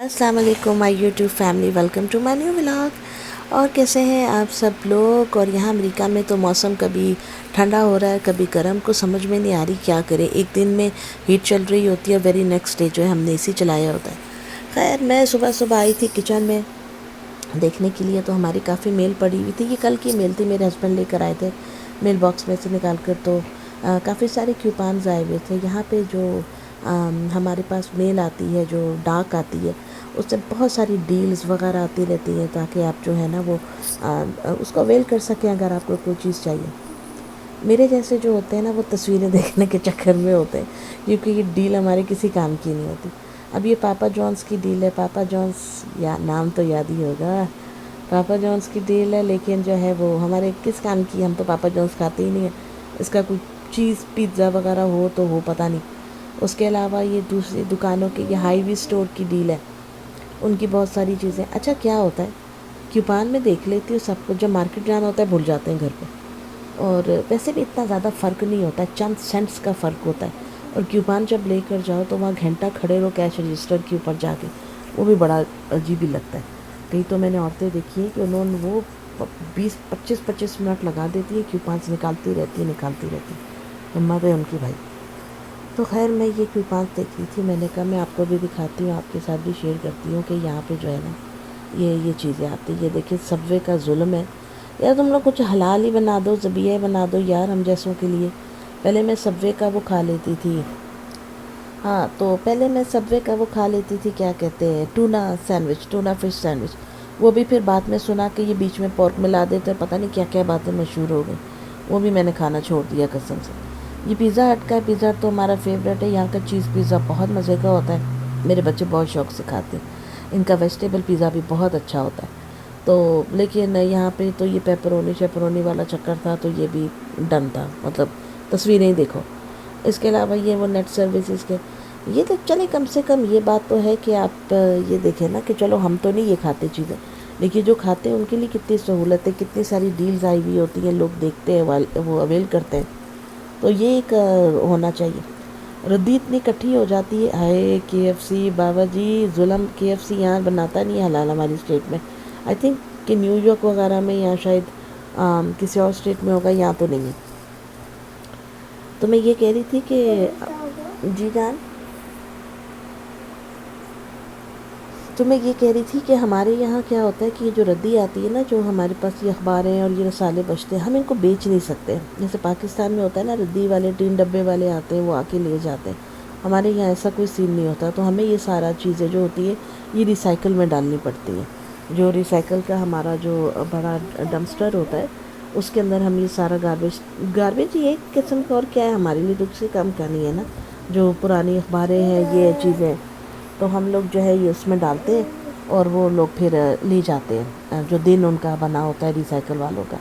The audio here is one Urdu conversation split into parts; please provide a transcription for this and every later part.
السلام علیکم my YouTube family, welcome to my new vlog. اور کیسے ہیں آپ سب لوگ؟ اور یہاں امریکہ میں تو موسم کبھی ٹھنڈا ہو رہا ہے کبھی گرم، کو سمجھ میں نہیں آ رہی کیا کرے۔ ایک دن میں ہیٹ چل رہی ہوتی ہے، ویری نیکسٹ ڈے جو ہے ہم نے اے سی چلایا ہوتا ہے۔ خیر میں صبح آئی تھی کچن میں دیکھنے کے لیے، تو ہماری کافی میل پڑی ہوئی تھی۔ یہ کل کی میل تھی، میرے ہسبینڈ لے کر آئے تھے میل باکس میں سے نکال کر۔ تو کافی سارے کیوپانز آئے ہوئے تھے یہاں پہ۔ جو ہمارے پاس میل آتی ہے، جو ڈاک آتی ہے، اس سے بہت ساری ڈیلز وغیرہ آتی رہتی ہیں، تاکہ آپ جو ہے نا وہ اس کو اویل کر سکیں اگر آپ کو کوئی چیز چاہیے۔ میرے جیسے جو ہوتے ہیں نا، وہ تصویریں دیکھنے کے چکر میں ہوتے ہیں، کیونکہ یہ ڈیل ہمارے کسی کام کی نہیں ہوتی۔ اب یہ پاپا جونز کی ڈیل ہے، پاپا جونز یا نام تو یاد ہی ہوگا، پاپا جونز کی ڈیل ہے، لیکن جو ہے وہ ہمارے کس کام کی؟ ہم تو پاپا جونز کھاتے ہی نہیں ہیں۔ اس کا کوئی چیز پیزا وغیرہ ہو تو ہو، پتہ نہیں۔ اس کے علاوہ یہ دوسری دکانوں کی، یہ ہائی وی اسٹور کی ڈیل ہے، ان کی بہت ساری چیزیں۔ اچھا کیا ہوتا ہے، کیوپان میں دیکھ لیتی ہوں سب کچھ، جب مارکیٹ جانا ہوتا ہے بھول جاتے ہیں گھر پہ۔ اور ویسے بھی اتنا زیادہ فرق نہیں ہوتا ہے، چند سینٹس کا فرق ہوتا ہے۔ اور کیوپان جب لے کر جاؤ تو وہاں گھنٹہ کھڑے رہو کیش رجسٹر کے اوپر جا کے، وہ بھی بڑا عجیب ہی لگتا ہے۔ کئی تو میں نے عورتیں دیکھی ہیں کہ انہوں نے وہ 25 منٹ لگا دیتی ہے، کیوپانس نکالتی رہتی ہیں۔ ہمت ہے ان کی بھائی۔ تو خیر میں یہ کیوپانس دیکھ رہی تھی، میں نے کہا میں آپ کو بھی دکھاتی ہوں، آپ کے ساتھ بھی شیئر کرتی ہوں کہ یہاں پہ جو ہے نا یہ چیزیں آتی ہیں۔ یہ دیکھیں، سب وے کا ظلم ہے یار، تم لوگ کچھ حلال ہی بنا دو، ذبیحہ بنا دو یار ہم جیسوں کے لیے۔ پہلے میں سب وے کا وہ کھا لیتی تھی، ہاں تو پہلے میں سب وے کا وہ کھا لیتی تھی، کیا کہتے ہیں، ٹونا سینڈوچ، ٹونا فش سینڈوچ۔ وہ بھی پھر بعد میں سنا کہ یہ بیچ میں پورک ملا دیتے، پتہ نہیں کیا کیا باتیں مشہور ہو گئی، وہ بھی میں نے کھانا چھوڑ دیا قسم سے۔ یہ پیزا ہٹ کا ہے، پیزا ہٹ تو ہمارا فیوریٹ ہے، یہاں کا چیز پیزا بہت مزے کا ہوتا ہے، میرے بچے بہت شوق سے کھاتے ہیں۔ ان کا ویجیٹیبل پیزا بھی بہت اچھا ہوتا ہے۔ تو لیکن یہاں پہ تو یہ پیپرونی والا چکر تھا، تو یہ بھی ڈن تھا، مطلب تصویریں ہی دیکھو۔ اس کے علاوہ یہ وہ نیٹ سروسز کے، یہ تو چلے کم سے کم یہ بات تو ہے کہ آپ یہ دیکھیں نا کہ چلو ہم تو نہیں یہ کھاتے چیزیں، لیکن جو کھاتے ہیں ان کے لیے کتنی سہولت ہے، کتنی ساری ڈیلز آئی ہوئی ہوتی ہیں، لوگ دیکھتے ہیں، وہ اویل کرتے ہیں۔ تو یہ ایک ہونا چاہیے۔ ردی اتنی کٹھی ہو جاتی ہے، ہائے کے ایف سی بابا جی ظلم، کے ایف سی یہاں بناتا نہیں ہے حلال ہماری اسٹیٹ میں۔ آئی تھنک کہ نیو یارک وغیرہ میں یا شاید کسی اور اسٹیٹ میں ہوگا، یہاں تو نہیں ہے۔ تو میں یہ کہہ رہی تھی کہ جی جان، تو میں یہ کہہ رہی تھی کہ ہمارے یہاں کیا ہوتا ہے کہ یہ جو ردی آتی ہے نا، جو ہمارے پاس یہ اخباریں اور یہ رسالے بچتے ہیں، ہم ان کو بیچ نہیں سکتے۔ جیسے پاکستان میں ہوتا ہے نا، ردی والے ٹین ڈبے والے آتے ہیں، وہ آ کے لے جاتے ہیں۔ ہمارے یہاں ایسا کوئی سین نہیں ہوتا، تو ہمیں یہ سارا چیزیں جو ہوتی ہے یہ ریسائیکل میں ڈالنی پڑتی ہیں۔ جو ریسائیکل کا ہمارا جو بڑا ڈمپسٹر ہوتا ہے، اس کے اندر ہم یہ سارا گاربیج یہ ایک قسم کا، اور کیا ہے ہمارے لیے، دکھ سے کم کا نہیں ہے نا، جو پرانی اخباریں ہیں یہ چیزیں، تو ہم لوگ جو ہے یہ اس میں ڈالتے ہیں، اور وہ لوگ پھر لے جاتے ہیں، جو دن ان کا بنا ہوتا ہے ریسائیکل والوں کا۔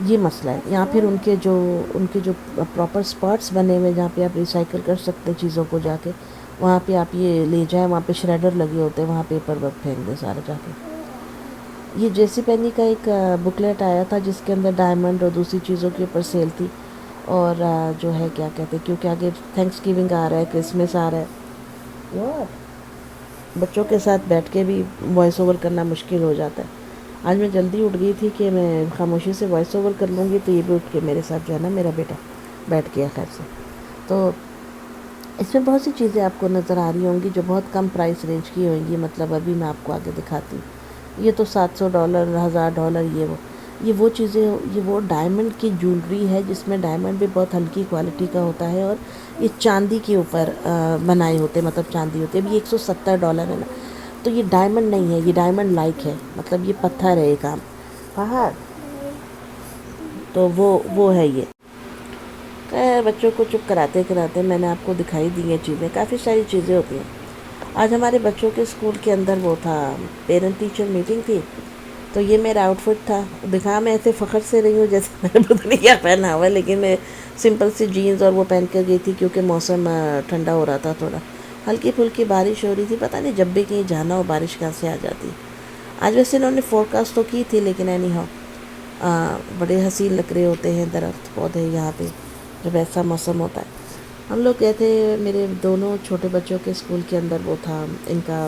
یہ مسئلہ ہے یہاں۔ پھر ان کے جو پراپر اسپاٹس بنے ہوئے جہاں پہ آپ ریسائیکل کر سکتے ہیں چیزوں کو، جا کے وہاں پہ آپ یہ لے جائیں، وہاں پہ شریڈر لگے ہوتے ہیں، وہاں پیپر ورک پھینک دیں سارا جا کے۔ یہ جے سی پینی کا ایک بکلیٹ آیا تھا جس کے اندر ڈائمنڈ اور دوسری چیزوں کے اوپر سیل تھی، اور جو ہے کیا کہتے ہیں، کیونکہ آگے تھینکس گیونگ آ رہا ہے، کرسمس آ رہا ہے، بچوں کے ساتھ بیٹھ کے بھی وائس اوور کرنا مشکل ہو جاتا ہے۔ آج میں جلدی اٹھ گئی تھی کہ میں خاموشی سے وائس اوور کر لوں گی، تو یہ بھی اٹھ کے میرے ساتھ جو ہے نا میرا بیٹا بیٹھ گیا خیر سے۔ تو اس میں بہت سی چیزیں آپ کو نظر آ رہی ہوں گی جو بہت کم پرائس رینج کی ہوئیں گی، مطلب ابھی میں آپ کو آگے دکھاتی ہوں۔ یہ تو $700، $1000، یہ وہ چیزیں، یہ وہ ڈائمنڈ کی جولری ہے جس میں ڈائمنڈ بھی بہت ہلکی کوالٹی کا ہوتا ہے، اور یہ چاندی کے اوپر بنائے ہوتے ہیں، مطلب چاندی ہوتی ہے۔ اب یہ $170 ہے نا، تو یہ ڈائمنڈ نہیں ہے، یہ ڈائمنڈ لائک ہے، مطلب یہ پتھر ہے ایک عام پہاڑ، تو وہ ہے یہ۔ خیر بچوں کو چپ کراتے کراتے میں نے آپ کو دکھائی دی ہیں چیزیں، کافی ساری چیزیں ہوتی ہیں۔ آج ہمارے بچوں کے اسکول کے اندر وہ تھا، پیرنٹ ٹیچر میٹنگ تھی، تو یہ میرا آؤٹ فٹ تھا۔ دکھا میں ایسے فخر سے رہی ہوں جیسے میں نے پتہ نہیں کیا پہنا ہوا ہے، لیکن میں سمپل سی جینز اور وہ پہن کر گئی تھی، کیونکہ موسم ٹھنڈا ہو رہا تھا، تھوڑا ہلکی پھلکی بارش ہو رہی تھی، پتہ نہیں جب بھی کہیں جانا ہو بارش کہاں سے آ جاتی۔ آج ویسے انہوں نے فور کاسٹ تو کی تھی، لیکن اینی ہاؤ بڑے حسین لگ رہے ہوتے ہیں درخت پودے یہاں پہ جب ایسا موسم ہوتا ہے۔ ہم لوگ گئے تھے، میرے دونوں چھوٹے بچوں کے اسکول کے اندر وہ تھا ان کا